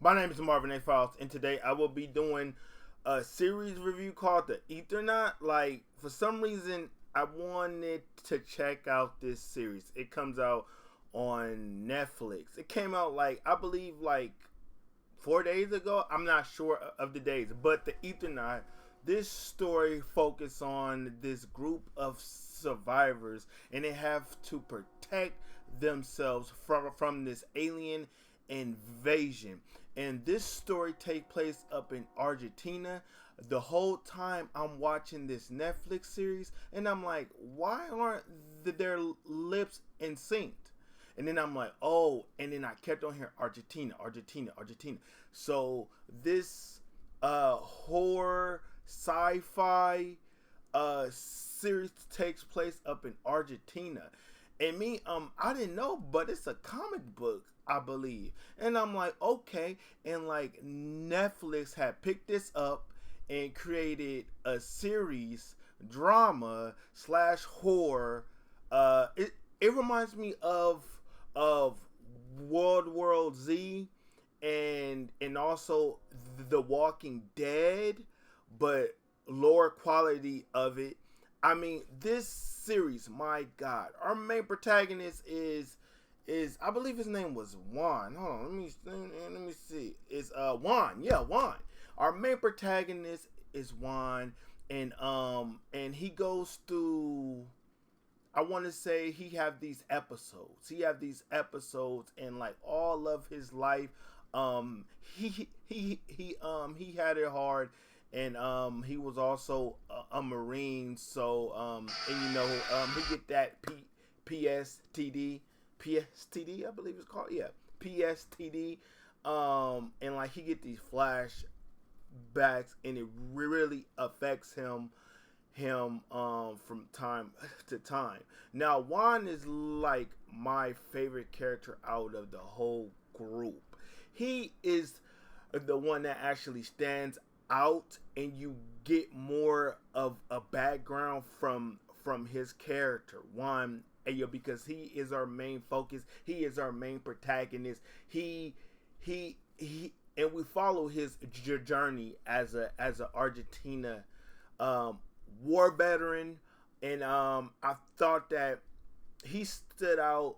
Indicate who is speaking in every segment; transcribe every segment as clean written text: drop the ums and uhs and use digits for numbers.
Speaker 1: My name is Marvin XFiles, and today I will be doing a series review called the Eternaut. Like, for some reason, I wanted to check out this series. It comes out on Netflix. It came out, I believe, 4 days ago. I'm not sure of the days, but the Eternauta, this story focuses on this group of survivors, and they have to protect themselves from this alien invasion. And this story takes place up in Argentina. The whole time I'm watching this Netflix series, and I'm like, why aren't their lips in sync? And then I'm like, oh, and then I kept on hearing Argentina. So this horror sci-fi series takes place up in Argentina. And I didn't know, but it's a comic book, I believe. And I'm like, okay. And Netflix had picked this up and created a series, drama / horror. It reminds me of World War Z and also The Walking Dead, but lower quality of it. I mean, this series, my God, our main protagonist is I believe his name was Juan. Hold on, let me see. It's Juan. Yeah, Juan. Our main protagonist is Juan, and he goes through, I want to say he have these episodes. And all of his life, he had it hard, and he was also a Marine. So and he get that PSTD, I believe it's called. Yeah, PSTD. And he get these flashbacks, and it really affects him from time to time. Now Juan is my favorite character out of the whole group. He is the one that actually stands out, and you get more of a background from his character, Juan, because he is our main focus. He is our main protagonist. He and we follow his journey as a Argentina war veteran, and I thought that he stood out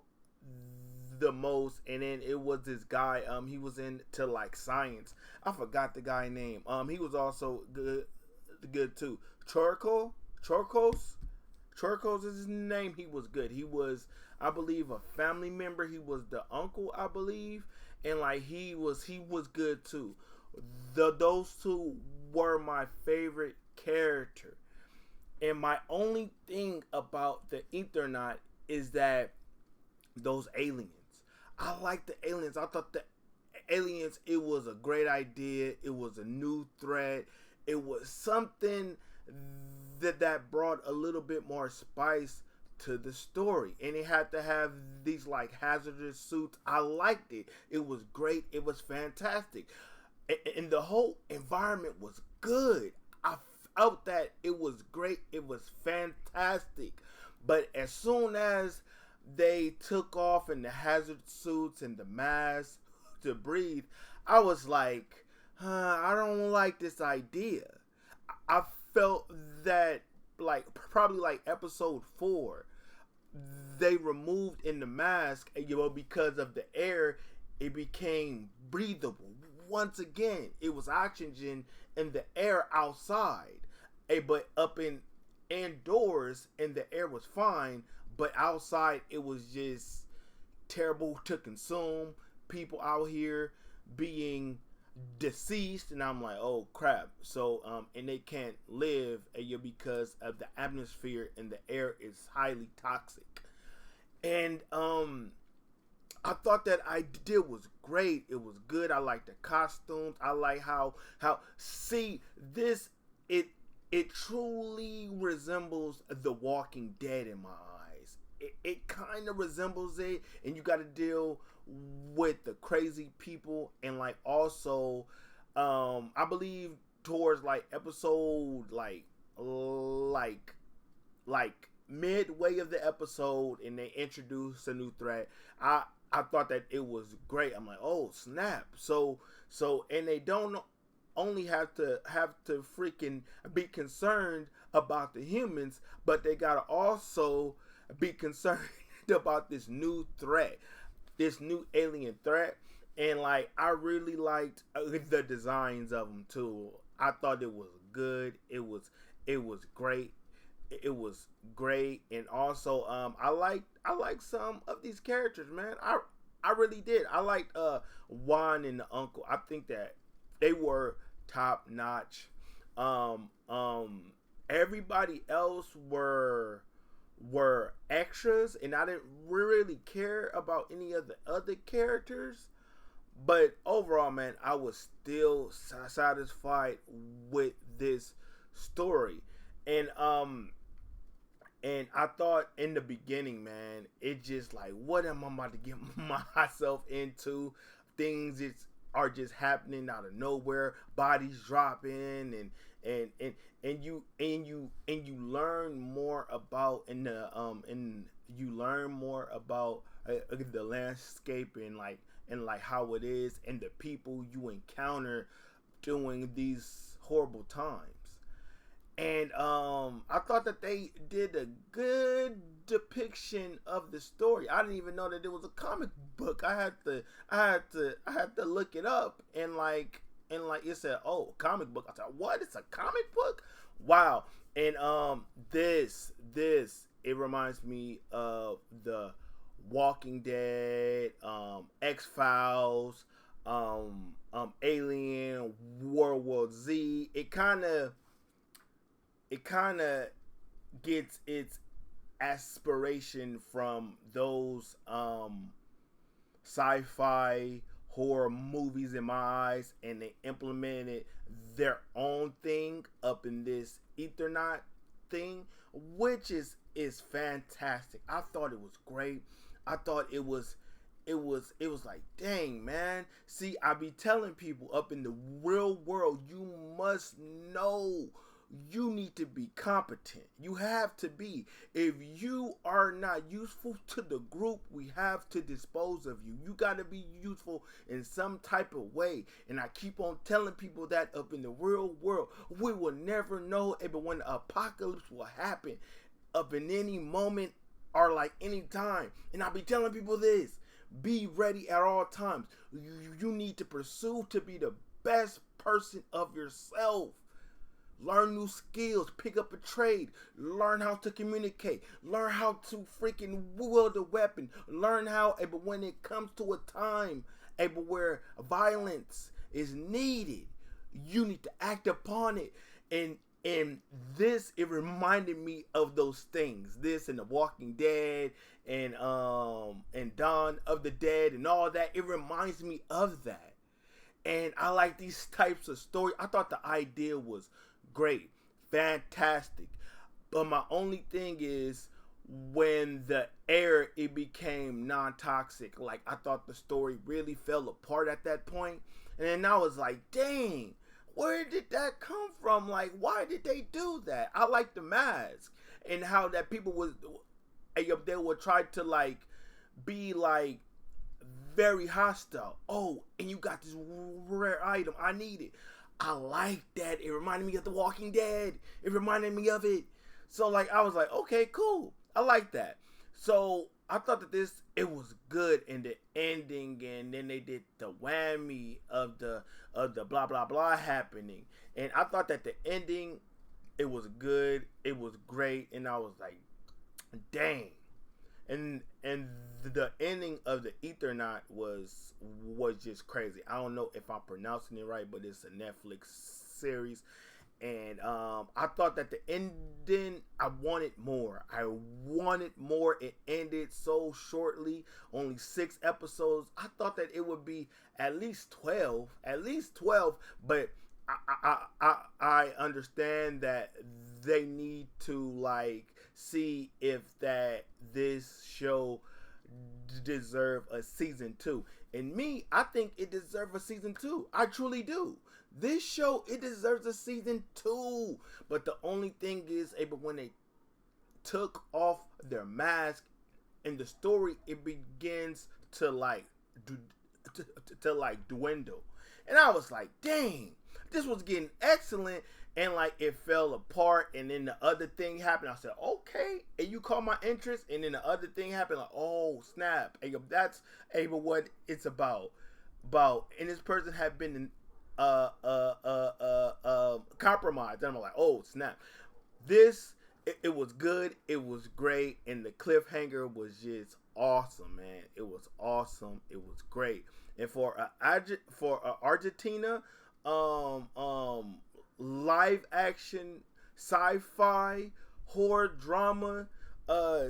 Speaker 1: the most. And then it was this guy, he was into science. I forgot the guy name. He was also good too. Chorcos is his name. He was good. He was, I believe, a family member. He was the uncle, I believe, and he was good too. Those two were my favorite character. And my only thing about the Eternaut is that those aliens. I like the aliens. I thought the aliens, it was a great idea. It was a new threat. It was something that brought a little bit more spice to the story. And it had to have these hazardous suits. I liked it. It was great. It was fantastic. And the whole environment was good. I felt that it was great. It was fantastic. But as soon as they took off in the hazard suits and the masks to breathe, I was like, I don't like this idea. I felt that probably episode 4, they removed in the mask, because of the air, it became breathable. Once again, it was oxygen in the air outside, but up indoors, and the air was fine, but outside it was just terrible to consume. People out here being deceased, and I'm like, oh crap. So and they can't live because of the atmosphere, and the air is highly toxic. And I thought that idea was great. It was good. I like the costumes. I like how this, it truly resembles The Walking Dead in my eyes. It kind of resembles it, and you got to deal with the crazy people. And also I believe towards episode midway of the episode, and they introduce a new threat. I thought that it was great. I'm like, oh snap! So and they don't only have to freaking be concerned about the humans, but they gotta also be concerned about this new threat, this new alien threat. And like, I really liked the designs of them too. I thought it was good. It was great. It was great. And also, I like some of these characters, man. I really did. I liked Juan and the uncle. I think that they were top notch. Um, um, Everybody else were extras, and I didn't really care about any of the other characters. But overall, man, I was still satisfied with this story, and I thought in the beginning, man, it just like, what am I about to get myself into? Things are just happening out of nowhere. Bodies dropping, and you learn more about and you learn more about the landscape, and how it is, and the people you encounter during these horrible times. And I thought that they did a good depiction of the story. I didn't even know that it was a comic book. I had to look it up, and it said, oh, comic book. I said, what? It's a comic book? Wow. And this it reminds me of the Walking Dead, XFiles, Alien, World War Z. It kind of gets its aspiration from those sci-fi horror movies in my eyes, and they implemented their own thing up in this Eternaut thing, which is fantastic. I thought it was great. I thought it was like, dang, man. See, I be telling people, up in the real world, you must know. You need to be competent. You have to be. If you are not useful to the group, we have to dispose of you. You got to be useful in some type of way. And I keep on telling people that up in the real world, we will never know, but when the apocalypse will happen, up in any moment or like any time. And I be telling people this: be ready at all times. You need to pursue to be the best person of yourself. Learn new skills, pick up a trade, learn how to communicate, learn how to freaking wield a weapon, learn how, but when it comes to a time, but where violence is needed, you need to act upon it. And this, it reminded me of those things. This and The Walking Dead and Dawn of the Dead and all that. It reminds me of that. And I like these types of stories. I thought the idea was great, fantastic, but my only thing is when the air, it became non-toxic. Like, I thought the story really fell apart at that point, and then I was like, dang, where did that come from? Like, why did they do that? I like the mask and how that people they would try to like be like very hostile. Oh, and you got this rare item, I need it. I like that. It reminded me of The Walking Dead. It reminded me of it. So like, I was like, okay, cool. I like that. So I thought that it was good in the ending, and then they did the whammy of the blah blah blah happening. And I thought that the ending, it was good. It was great. And I was like, dang. And the ending of the Eternaut was just crazy. I don't know if I'm pronouncing it right, but it's a Netflix series. And I thought that the ending, I wanted more. It ended so shortly, only 6 episodes. I thought that it would be at least 12. But I understand that they need to like see if that this show deserve a season 2. And me, I think it deserves a season 2. I truly do. This show, it deserves a season 2. But the only thing is, when they took off their mask in the story, it begins to like to like dwindle, and I was like, dang, this was getting excellent, and like it fell apart, and then the other thing happened. I said, okay, and you caught my interest, and then the other thing happened. Like, oh snap, and that's what it's about. And this person had been compromised, and I'm like, oh snap, this. It was good. It was great, and the cliffhanger was just awesome, man. It was awesome. It was great. And for Argentina, live action sci-fi horror drama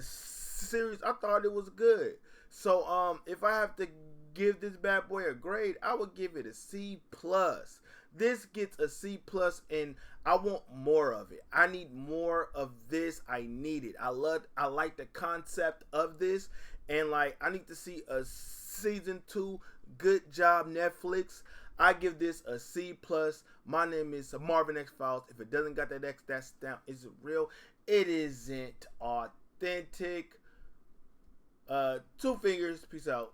Speaker 1: series, I thought it was good. So if I have to give this bad boy a grade, I would give it a C plus. This gets a C plus, and I want more of it. I need more of this. I need it. I like the concept of this, and like I need to see a season 2. Good job, Netflix. I give this a C plus. My name is Marvin XFiles. If it doesn't got that X, that stamp isn't real. It isn't authentic. 2 fingers. Peace out.